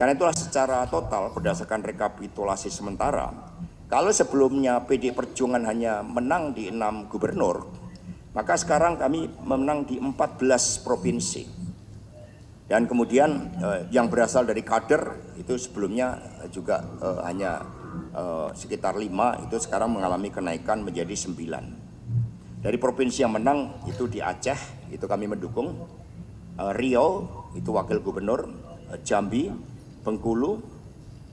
Karena itulah secara total berdasarkan rekapitulasi sementara, kalau sebelumnya PD Perjuangan hanya menang di 6 gubernur, maka sekarang kami menang di 14 provinsi. Dan kemudian yang berasal dari kader itu sebelumnya juga hanya sekitar 5, itu sekarang mengalami kenaikan menjadi 9. Dari provinsi yang menang itu di Aceh, itu kami mendukung, Riau itu wakil gubernur, Jambi, Bengkulu,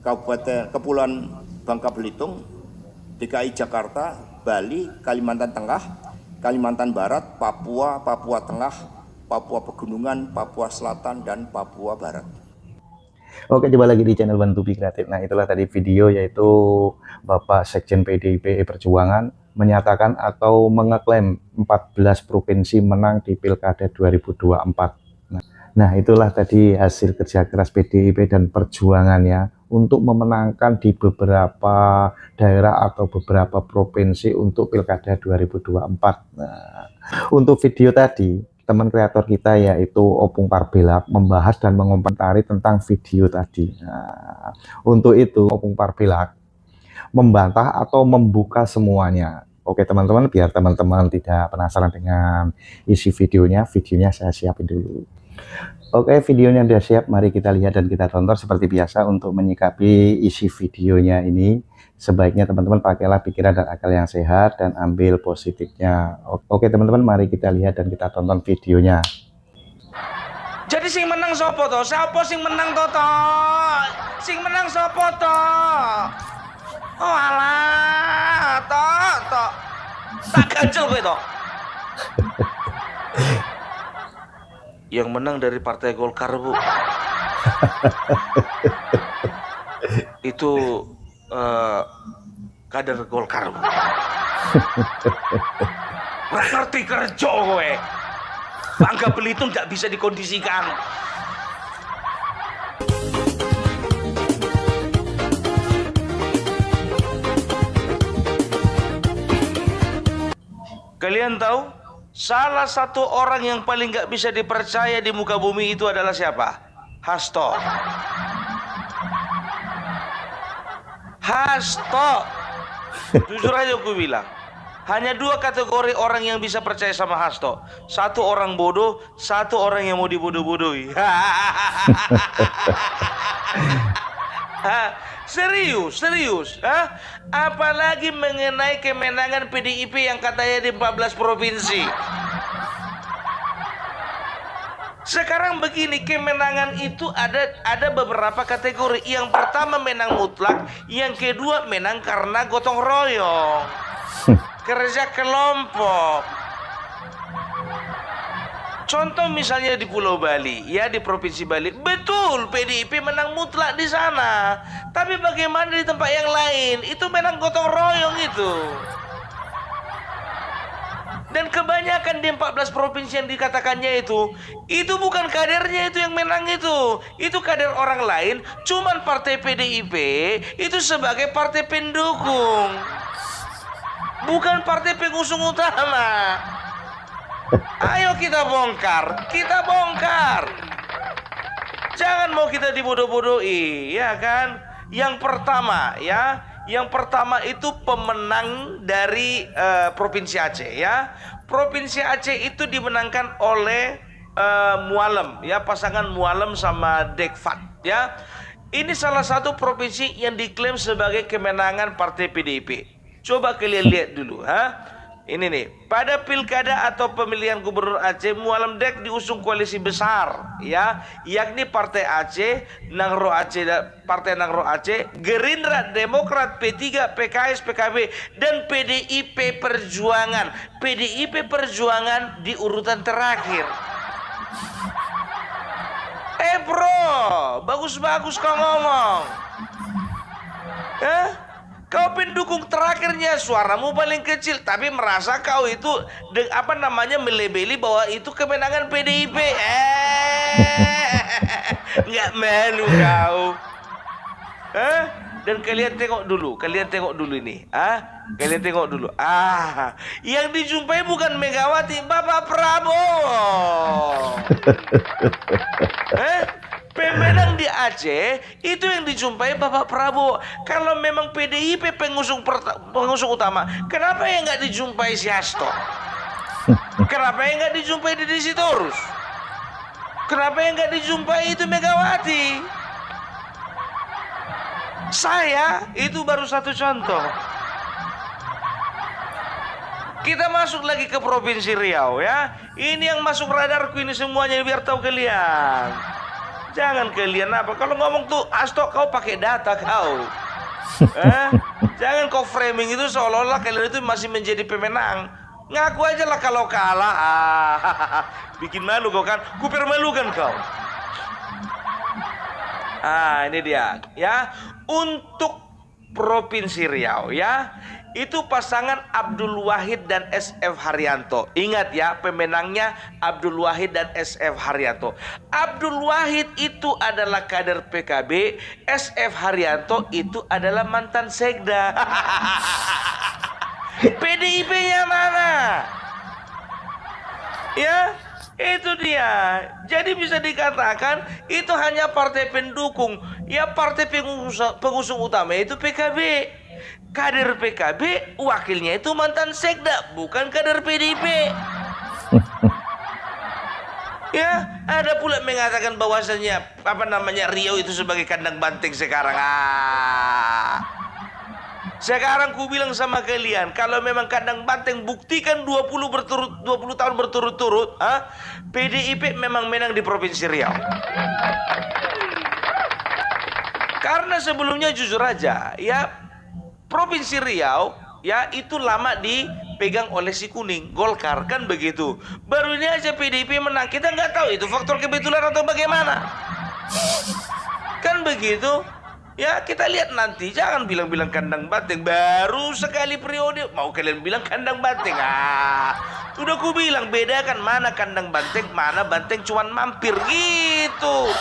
Kepulauan Bangka Belitung, DKI Jakarta, Bali, Kalimantan Tengah, Kalimantan Barat, Papua, Papua Tengah, Papua Pegunungan, Papua Selatan, dan Papua Barat. Oke, coba lagi di channel Bantubi Kreatif. Nah, itulah tadi video, yaitu Bapak Sekjen PDIP Perjuangan menyatakan atau mengeklaim 14 provinsi menang di Pilkada 2024. Nah, itulah tadi hasil kerja keras PDIP dan perjuangannya untuk memenangkan di beberapa daerah atau beberapa provinsi untuk Pilkada 2024. Nah, untuk video tadi, teman kreator kita yaitu Opung Parbelak membahas dan mengomentari tentang video tadi. Nah, untuk itu Opung Parbelak membantah atau membuka semuanya. Oke teman-teman, biar teman-teman tidak penasaran dengan isi videonya saya siapin dulu. Oke, videonya sudah siap, mari kita lihat dan kita tonton. Seperti biasa, untuk menyikapi isi videonya ini, sebaiknya teman-teman pakailah pikiran dan akal yang sehat dan ambil positifnya. Oke teman-teman, mari kita lihat dan kita tonton videonya. Jadi sing menang sopo to? Siapa sing menang to? Sing menang sopo to? Oh alah, to. Tak ganjel kowe to. Yang menang dari Partai Golkar, Bu. Itu kader Golkar, Bu. Ngerti kerja kowe. Bangka Belitung nggak bisa dikondisikan. Kalian tahu? Salah satu orang yang paling gak bisa dipercaya di muka bumi itu adalah siapa? Hasto. Jujur aja aku bilang, hanya 2 kategori orang yang bisa percaya sama Hasto. 1 orang bodoh, 1 orang yang mau dibodoh-bodohi. Serius. Apalagi mengenai kemenangan PDIP yang katanya di 14 provinsi. Sekarang begini, kemenangan itu ada beberapa kategori. Yang pertama menang mutlak, yang kedua menang karena gotong royong, kerja kelompok. Contoh misalnya di Pulau Bali, ya di Provinsi Bali, betul PDIP menang mutlak di sana. Tapi bagaimana di tempat yang lain? Itu menang gotong royong itu. Dan kebanyakan di 14 provinsi yang dikatakannya itu bukan kadernya itu yang menang itu. Itu kader orang lain, cuman partai PDIP itu sebagai partai pendukung. Bukan partai pengusung utama. Ayo kita bongkar. Jangan mau kita dibodoh-bodohi, ya kan? Yang pertama itu pemenang dari Provinsi Aceh, ya. Provinsi Aceh itu dimenangkan oleh Mualem, ya, pasangan Mualem sama Dekfat, ya. Ini salah satu provinsi yang diklaim sebagai kemenangan Partai PDIP. Coba kalian lihat dulu, Ini nih, pada pilkada atau pemilihan gubernur Aceh, Mualem Dek diusung koalisi besar, ya, yakni Partai Aceh, Nangro Aceh, Partai Nangro Aceh, Gerindra, Demokrat, P3, PKS, PKB, dan PDIP Perjuangan. PDIP Perjuangan di urutan terakhir. Bro, bagus-bagus kau ngomong. Kau pendukung terakhirnya, suaramu paling kecil, tapi merasa kau itu melebeli bahwa itu kemenangan PDIP. Nggak malu kau. Dan kalian tengok dulu ini. Kalian tengok dulu. Yang dijumpai bukan Megawati, Bapak Prabowo. Pemenang di Aceh itu yang dijumpai Bapak Prabowo. Kalau memang PDIP pengusung utama, kenapa yang nggak dijumpai si Hasto? Kenapa yang nggak dijumpai Deddy Sitorus? Kenapa yang nggak dijumpai itu Megawati? Saya itu baru satu contoh. Kita masuk lagi ke Provinsi Riau ya. Ini yang masuk radarku ini semuanya biar tahu kalian. Jangan kalian apa kalau ngomong tuh Hasto kau pakai data kau. Jangan kau framing itu seolah-olah kalian itu masih menjadi pemenang. Ngaku aja lah kalau kalah. Bikin malu kau kan? Kupermalukan kau. Ini dia ya. Untuk Provinsi Riau ya. Itu pasangan Abdul Wahid dan SF Haryanto. Ingat ya, pemenangnya Abdul Wahid dan SF Haryanto. Abdul Wahid itu adalah kader PKB, SF Haryanto itu adalah mantan sekda. PDIP-nya mana? Ya, itu dia. Jadi bisa dikatakan itu hanya partai pendukung. Ya, partai pengusung utama itu PKB. Kader PKB, wakilnya itu mantan sekda, bukan kader PDIP. Ya, ada pula mengatakan bahwasanya Riau itu sebagai kandang banteng sekarang. Sekarang ku bilang sama kalian, kalau memang kandang banteng buktikan 20 tahun berturut-turut, PDIP memang menang di Provinsi Riau. Karena sebelumnya jujur aja, ya Provinsi Riau ya itu lama dipegang oleh si kuning Golkar kan begitu. Baru ini aja PDIP menang. Kita nggak tahu itu faktor kebetulan atau bagaimana. Kan begitu. Ya kita lihat nanti. Jangan bilang-bilang kandang banteng. Baru sekali periode mau kalian bilang kandang banteng. Udah ku bilang bedakan mana kandang banteng, mana banteng cuman mampir gitu.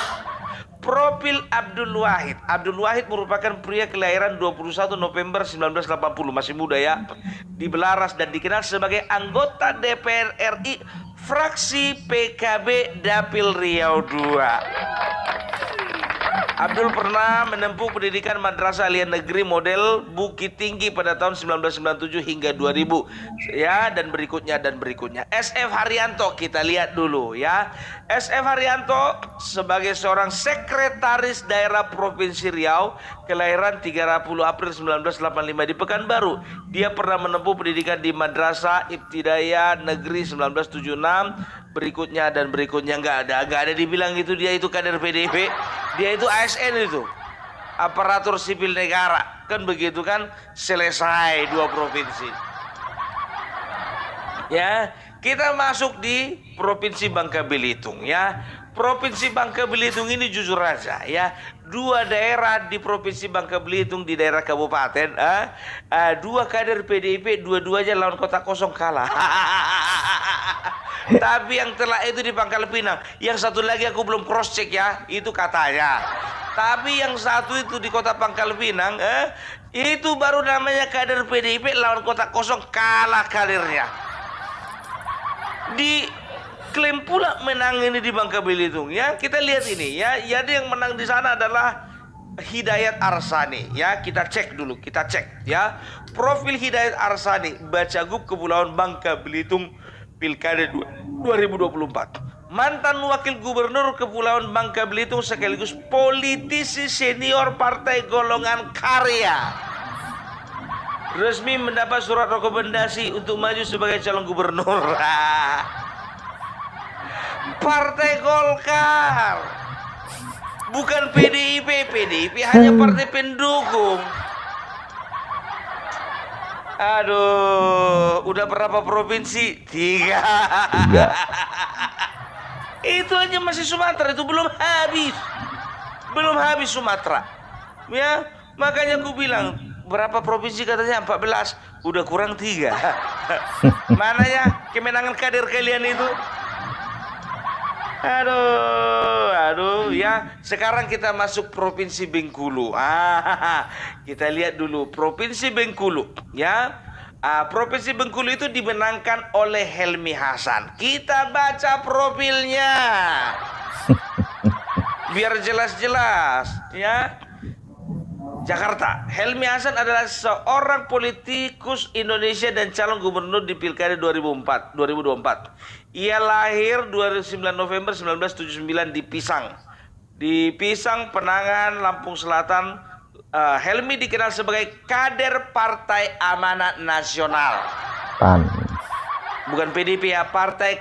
Profil Abdul Wahid. Abdul Wahid merupakan pria kelahiran 21 November 1980, masih muda ya. Di Belaras dan dikenal sebagai anggota DPR RI fraksi PKB Dapil Riau II. Abdul pernah menempuh pendidikan Madrasah Aliyah Negeri model Bukit Tinggi pada tahun 1997 hingga 2000 ya, dan berikutnya. SF Haryanto kita lihat dulu ya. SF Haryanto sebagai seorang sekretaris daerah Provinsi Riau, kelahiran 30 April 1985 di Pekanbaru. Dia pernah menempuh pendidikan di Madrasah Ibtidaiyah Negeri 1976, berikutnya nggak ada dibilang itu dia itu kader PDIP. Dia itu ASN itu, aparatur sipil negara, kan begitu kan, selesai 2 provinsi. Ya, kita masuk di Provinsi Bangka Belitung ya. Provinsi Bangka Belitung ini jujur aja ya, 2 daerah di Provinsi Bangka Belitung di daerah kabupaten, 2 kader PDIP, dua-duanya lawan kota kosong kalah. Tapi yang telah itu di Pangkal Pinang. Yang satu lagi aku belum cross check ya, itu katanya. Tapi yang satu itu di kota Pangkal Pinang, itu baru namanya kader PDIP lawan kota kosong kalah kadernya. Diklaim pula menang ini di Bangka Belitung ya. Kita lihat ini ya. Jadi yang menang di sana adalah Hidayat Arsani ya. Kita cek ya. Profil Hidayat Arsani, Bacagub Kepulauan Bangka Belitung Pilkada 2024. Mantan wakil gubernur Kepulauan Bangka Belitung sekaligus politisi senior Partai Golongan Karya. Resmi mendapat surat rekomendasi untuk maju sebagai calon gubernur. Partai Golkar, bukan PDIP. PDIP hanya partai pendukung. Aduh, udah berapa provinsi? 3. Itu aja masih Sumatera, itu belum habis Sumatera. Ya, makanya aku bilang berapa provinsi katanya 14, udah kurang 3. Mana ya kemenangan kader kalian itu? Aduh ya. Sekarang kita masuk Provinsi Bengkulu. Kita lihat dulu Provinsi Bengkulu ya. Provinsi Bengkulu itu dimenangkan oleh Helmi Hasan. Kita baca profilnya. biar jelas-jelas ya. Jakarta, Helmi Hasan adalah seorang politikus Indonesia dan calon gubernur di Pilkada 2024. Ia lahir 29 November 1979 di Pisang, Penangan, Lampung Selatan. Helmi dikenal sebagai kader Partai Amanat Nasional. Bukan PDIP ya, Partai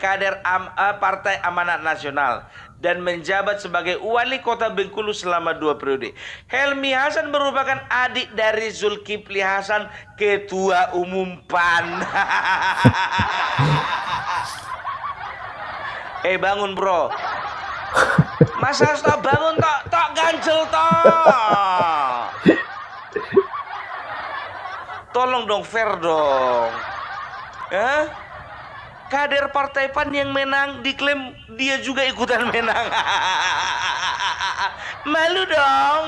Amanat Nasional, dan menjabat sebagai wali kota Bengkulu selama 2 periode. Helmi Hasan merupakan adik dari Zulkifli Hasan, Ketua Umum PAN. Bangun bro. Mas Hasto bangun tok ganjel tok. Tolong dong, fair dong. Kader Partai PAN yang menang diklaim dia juga ikutan menang. Malu dong.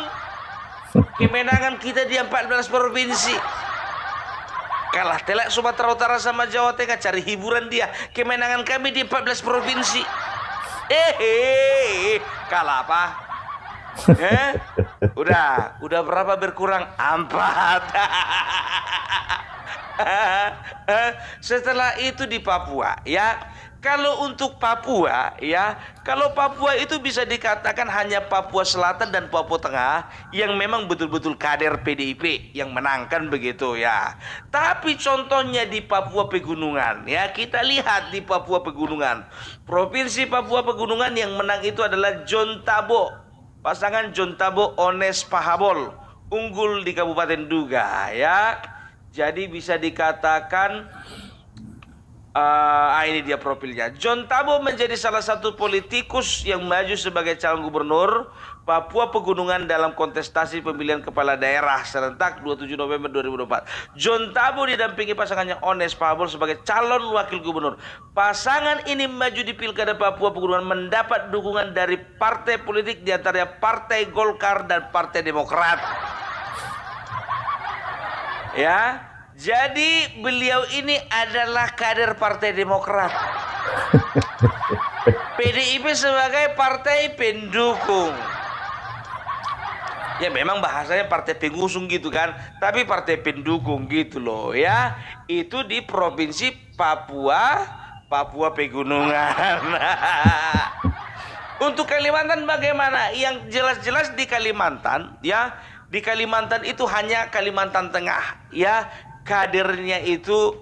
Kemenangan kita di 14 provinsi. Kalah telak Sumatera Utara sama Jawa Tengah, cari hiburan dia. Kemenangan kami di 14 provinsi. Kalah apa? Udah berapa berkurang? 4. Setelah itu di Papua ya. Kalau untuk Papua ya, kalau Papua itu bisa dikatakan hanya Papua Selatan dan Papua Tengah yang memang betul-betul kader PDIP yang menangkan begitu ya. Tapi contohnya di Papua Pegunungan ya, kita lihat di Papua Pegunungan. Provinsi Papua Pegunungan yang menang itu adalah John Tabo. Pasangan John Tabo Ones Pahabol unggul di Kabupaten Duga ya. Jadi bisa dikatakan ini dia profilnya. John Tabo menjadi salah satu politikus yang maju sebagai calon gubernur Papua Pegunungan dalam kontestasi pemilihan kepala daerah serentak 27 November 2024. John Tabo didampingi pasangannya Ones Pahabol sebagai calon wakil gubernur. Pasangan ini maju di Pilkada Papua Pegunungan mendapat dukungan dari partai politik diantaranya Partai Golkar dan Partai Demokrat. Ya. Jadi beliau ini adalah kader Partai Demokrat. PDIP sebagai partai pendukung. Ya memang bahasanya partai pengusung gitu kan, tapi partai pendukung gitu loh ya. Itu di Provinsi Papua Pegunungan. Untuk Kalimantan bagaimana? Yang jelas-jelas di Kalimantan ya, di Kalimantan itu hanya Kalimantan Tengah ya. Kadernya itu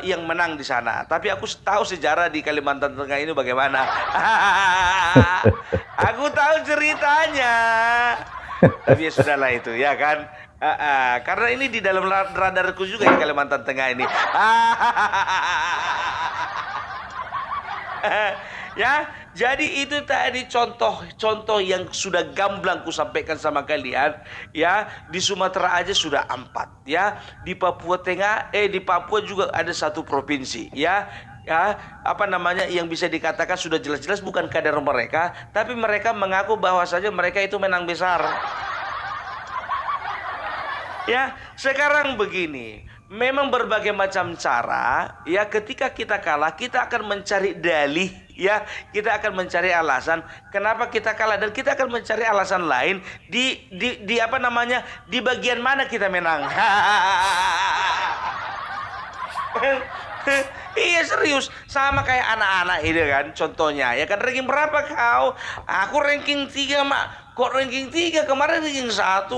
yang menang di sana. Tapi aku tahu sejarah di Kalimantan Tengah ini bagaimana. Aku tahu ceritanya. Tapi ya sudahlah itu ya kan. Karena ini di dalam radarku juga di Kalimantan Tengah ini. Ya, jadi itu tadi contoh yang sudah gamblang ku sampaikan sama kalian ya. Di Sumatera aja sudah 4 ya. Di Papua Tengah di Papua juga ada 1 provinsi ya. Ya, apa namanya yang bisa dikatakan sudah jelas-jelas bukan kader mereka, tapi mereka mengaku bahwasanya mereka itu menang besar. Ya, sekarang begini. Memang berbagai macam cara ya, ketika kita kalah kita akan mencari dalih ya, kita akan mencari alasan kenapa kita kalah, dan kita akan mencari alasan lain di apa namanya, di bagian mana kita menang. Iya serius, sama kayak anak-anak itu kan contohnya ya kan. Ranking berapa kau? Aku ranking 3 mak. Kok ranking 3? Kemarin ranking 1.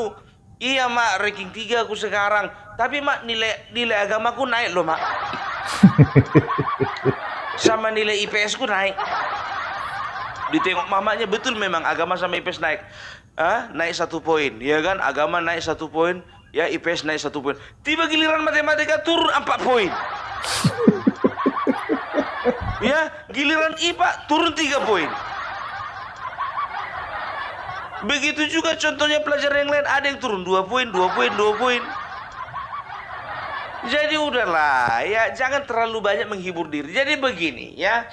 Iya mak, ranking 3 aku sekarang. Tapi mak nilai agamaku naik loh mak. Sama nilai IPS ku naik. Ditengok mamanya betul memang agama sama IPS naik. Naik 1 poin. Ya kan, agama naik 1 poin. Ya IPS naik 1 poin. Tiba giliran matematika turun 4 poin. Ya, giliran IPA turun 3 poin. Begitu juga contohnya pelajaran yang lain, ada yang turun 2 poin, 2 poin, 2 poin. Jadi udahlah ya, jangan terlalu banyak menghibur diri. Jadi begini ya,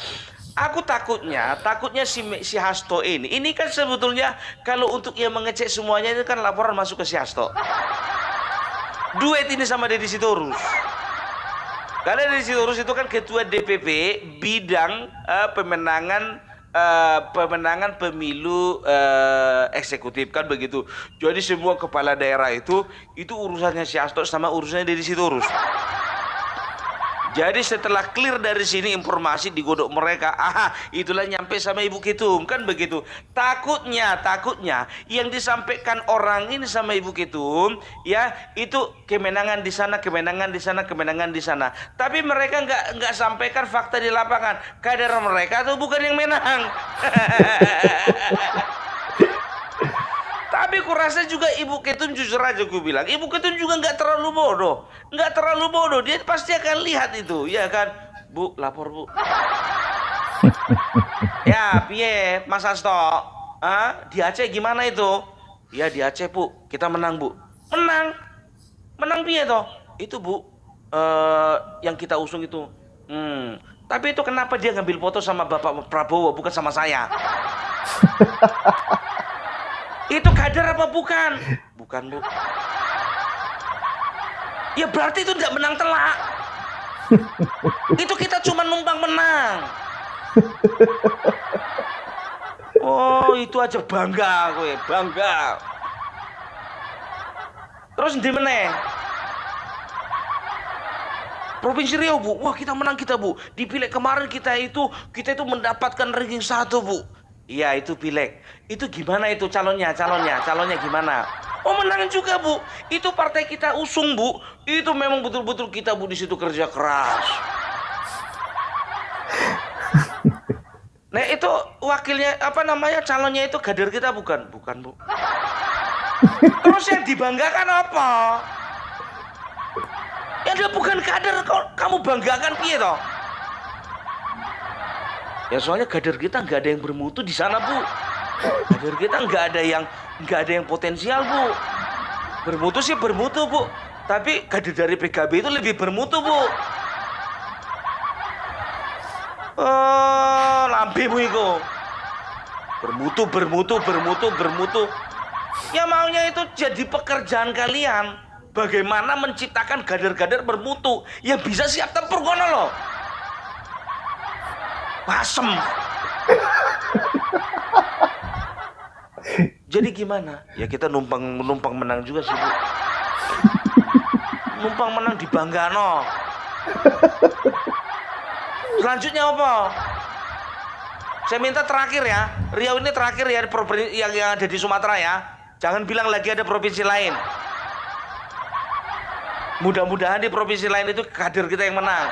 aku takutnya si Hasto ini kan sebetulnya kalau untuk ia mengecek semuanya itu kan laporan masuk ke si Hasto. Duet ini sama Deddy Sitorus. Karena Deddy Sitorus itu kan ketua DPP bidang pemenangan pemenangan pemilu eksekutif kan begitu. Jadi semua kepala daerah itu urusannya si Hasto sama urusannya Deddy Sitorus. Jadi setelah clear dari sini informasi digodok mereka, itulah nyampe sama Ibu Ketum kan begitu. Takutnya yang disampaikan orang ini sama Ibu Ketum ya itu kemenangan di sana, kemenangan di sana, kemenangan di sana. Tapi mereka nggak sampaikan fakta di lapangan. Kader mereka tuh bukan yang menang. Tapi kurasa juga Ibu Ketum jujur aja gue bilang, Ibu Ketum juga nggak terlalu bodoh, dia pasti akan lihat itu, ya kan, Bu, lapor Bu. Ya, piye, Mas Hasto, di Aceh gimana itu? Ya di Aceh Bu, kita menang Bu, menang piye toh? Itu Bu, yang kita usung itu, tapi itu kenapa dia ngambil foto sama Bapak Prabowo bukan sama saya? Itu kader apa bukan? Bukan Bu. Ya berarti itu tidak menang telak. Itu kita cuma numpang menang. Oh itu aja bangga gue, bangga. Terus di mana? Provinsi Riau Bu, wah kita menang kita Bu. Di pileg kemarin kita itu mendapatkan ranking 1 Bu. Iya itu pileg. Itu gimana itu calonnya gimana? Oh menang juga Bu. Itu partai kita usung Bu. Itu memang betul-betul kita Bu di situ kerja keras. Nah itu wakilnya calonnya itu kader kita bukan Bu. Terus yang dibanggakan apa? Ya dia bukan kader kamu banggakan piye toh? Ya soalnya kader kita nggak ada yang bermutu di sana Bu. Kader kita nggak ada yang potensial Bu. Bermutu sih bermutu Bu. Tapi kader dari PKB itu lebih bermutu Bu. Oh, lambe Bu itu. Bermutu. Ya maunya itu jadi pekerjaan kalian. Bagaimana menciptakan kader-kader bermutu yang bisa siap tempur kono loh. Pasem. Jadi gimana? Ya kita numpang menang juga sih Bu. Numpang menang di Banggano. Selanjutnya apa? Saya minta terakhir ya, Riau ini terakhir ya yang ada di Sumatera ya. Jangan bilang lagi ada provinsi lain. Mudah-mudahan di provinsi lain itu kader kita yang menang.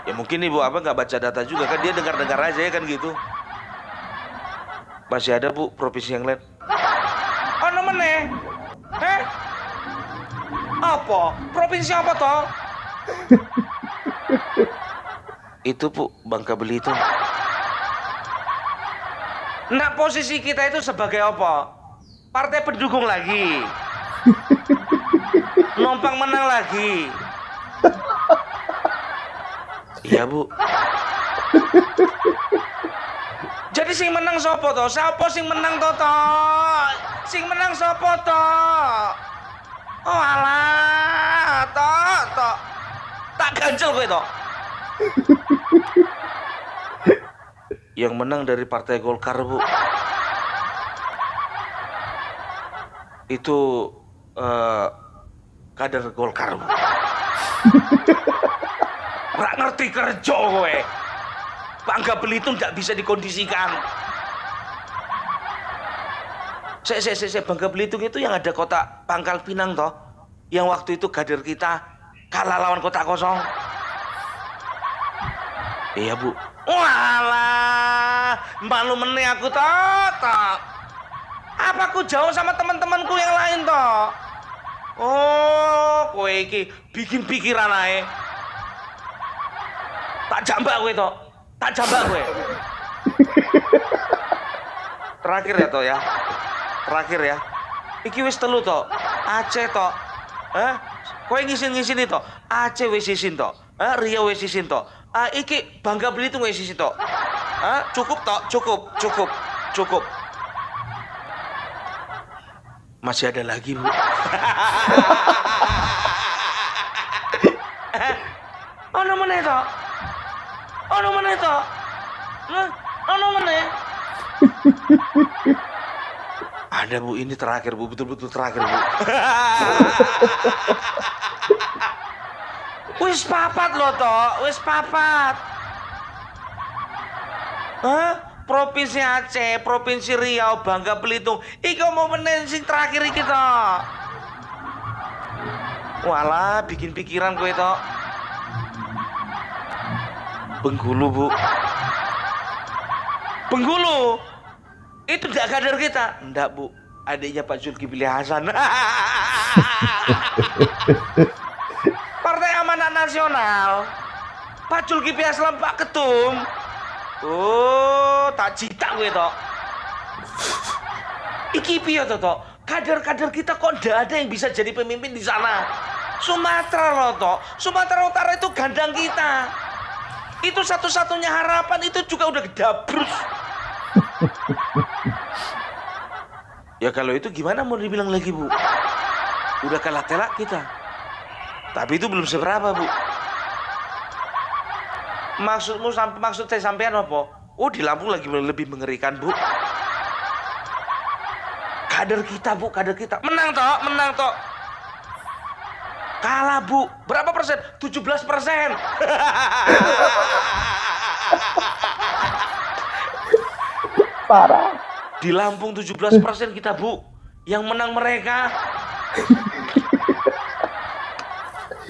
Ya mungkin Ibu apa nggak baca data juga kan, dia dengar-dengar aja ya kan gitu. Masih ada Bu provinsi yang lain. Oh namanya? Apa? Provinsi apa toh? Itu Bu Bangka Belitung. Nah posisi kita itu sebagai apa? Partai pendukung lagi. Numpang menang lagi. Iya Bu. Jadi sing menang sopo to? Siapa sing menang to? Sing menang sopo to? Oh alah, to. Tak ganjel kowe to. Yang menang dari Partai Golkar Bu. Itu kader Golkar Bu. Nggak ngerti kerja kowe. Bangka Belitung nggak bisa dikondisikan. Saya Bangka Belitung itu yang ada kota Pangkal Pinang toh, yang waktu itu kader kita kalah lawan kota kosong. Iya Bu. Walah, malu meneh aku toh. Apa aku jauh sama teman-temanku yang lain toh? Oh, kowe iki bikin pikiran ae. Tak jambak kowe toh. Tak jambak kowe. Terakhir ya toh ya. Terakhir ya. Iki wis telu toh. Aceh toh. Kowe ngisin-ngisin toh. Aceh wis isin toh. Riau wis isin toh. Iki Bangka Belitung wis isin toh. Cukup toh, cukup. Masih ada lagi Bu. Oh namanya toh. Ono mana itu? Ono mana? Ada Bu, ini terakhir Bu, betul-betul terakhir Bu. Wis papat loh toh, wis papat. Hah? Provinsi Aceh, Provinsi Riau, Bangka Belitung. Iki mau menen sing terakhir iki toh. Walah, bikin pikiran gue toh. Bengkulu Bu. Bengkulu. Itu gak kader kita. Enggak Bu, adiknya Pak Zulkifli Hasan. Partai Amanat Nasional. Pak Zulkifli Hasan Pak Ketum. Oh, tak cita gue toh. Iki piye toh? Kader-kader kita kok ndak ada yang bisa jadi pemimpin di sana. Sumatera loh toh. Sumatera Utara itu gandang kita. Itu satu-satunya harapan, itu juga udah gedabrus. Ya kalau itu gimana mau dibilang lagi Bu? Udah kalah telak kita. Tapi itu belum seberapa Bu. Maksud saya sampean apa? Oh, di Lampung lagi lebih mengerikan Bu. Kader kita Bu, kader kita menang toh. Kalah Bu. Berapa persen? 17%. Parah. Di Lampung 17% kita Bu. Yang menang mereka.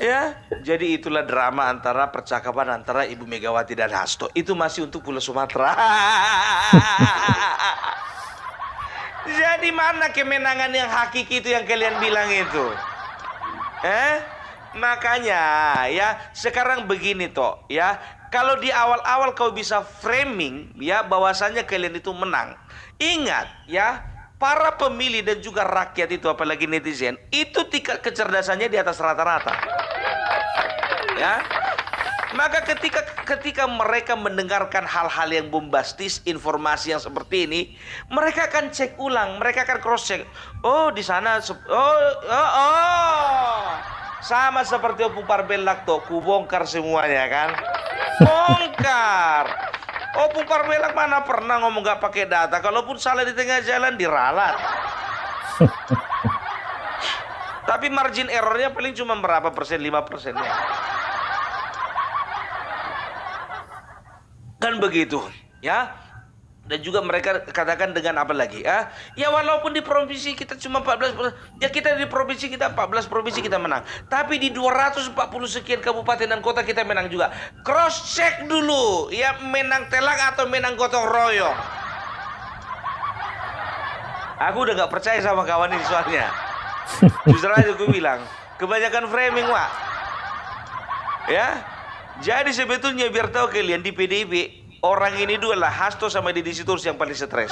Ya, jadi itulah drama percakapan antara Ibu Megawati dan Hasto. Itu masih untuk Pulau Sumatera. Jadi mana kemenangan yang hakiki itu yang kalian bilang itu? Makanya ya sekarang begini toh ya. Kalau di awal-awal kau bisa framing ya bahwasannya kalian itu menang. Ingat ya, para pemilih dan juga rakyat itu apalagi netizen itu tingkat kecerdasannya di atas rata-rata. Ya. Maka ketika mereka mendengarkan hal-hal yang bombastis, informasi yang seperti ini, mereka akan cek ulang, mereka akan cross check. Oh, di sana sama seperti Opung Parbelak tuh, kubongkar semuanya kan. Bongkar. Opung Parbelak mana pernah ngomong gak pakai data, kalaupun salah di tengah jalan diralat. Tapi margin errornya paling cuma berapa persen, 5% ya. Kan begitu ya. Dan juga mereka katakan dengan apa lagi ya? Ya walaupun di provinsi kita cuma 14%, ya kita di provinsi kita 14 provinsi kita menang. Tapi di 240 sekian kabupaten dan kota kita menang juga. Cross check dulu ya, menang telak atau menang gotong royong. Aku udah gak percaya sama kawan ini soalnya. Justru aja gue bilang kebanyakan framing Wak. Ya. Jadi sebetulnya biar tahu kalian di PDIP orang ini dua lah, Hasto sama Deddy Sitorus yang paling stres.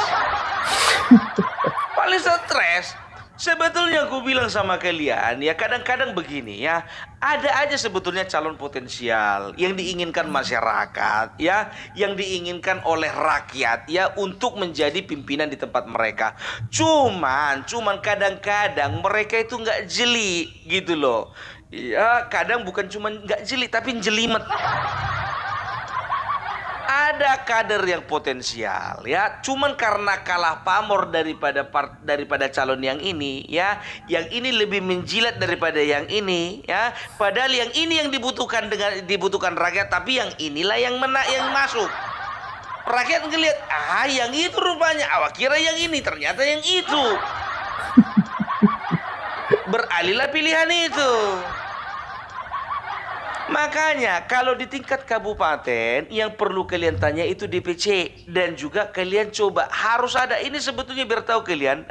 Paling stres. Sebetulnya aku bilang sama kalian ya, kadang-kadang begini ya, ada aja sebetulnya calon potensial yang diinginkan masyarakat ya, yang diinginkan oleh rakyat ya untuk menjadi pimpinan di tempat mereka. Cuman kadang-kadang mereka itu nggak jeli gitu loh. Ya kadang bukan cuma nggak jeli tapi jelimet. Ada kader yang potensial ya, cuman karena kalah pamor daripada calon yang ini ya, yang ini lebih menjilat daripada yang ini ya, padahal yang ini yang dibutuhkan rakyat, tapi yang inilah yang masuk. Rakyat ngelihat yang itu rupanya, awak kira yang ini, ternyata yang itu. Beralihlah pilihan itu. Makanya kalau di tingkat kabupaten yang perlu kalian tanya itu DPC, dan juga kalian coba harus ada ini sebetulnya biar tahu kalian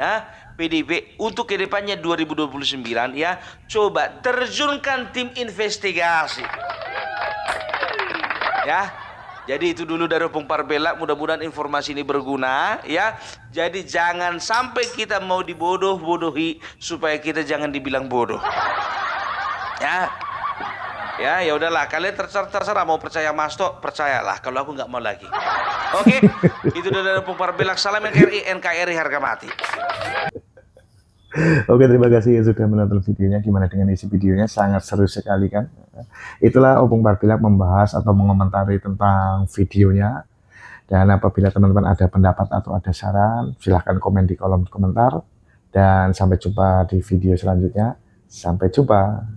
PDIP untuk kedepannya 2029 ya, coba terjunkan tim investigasi ya. Jadi itu dulu dari Opung Parbelak, mudah-mudahan informasi ini berguna ya. Jadi jangan sampai kita mau dibodoh-bodohi supaya kita jangan dibilang bodoh ya. Ya udahlah, kalian terserah mau percaya Mas Tok, percayalah. Kalau aku nggak mau lagi. Oke, itu dari Opung Parbelak. Salam NKRI, NKRI harga mati. Oke, terima kasih yang sudah menonton videonya. Gimana dengan isi videonya? Sangat seru sekali kan? Itulah Opung Parbilak membahas atau mengomentari tentang videonya. Dan apabila teman-teman ada pendapat atau ada saran, silahkan komen di kolom komentar. Dan sampai jumpa di video selanjutnya. Sampai jumpa.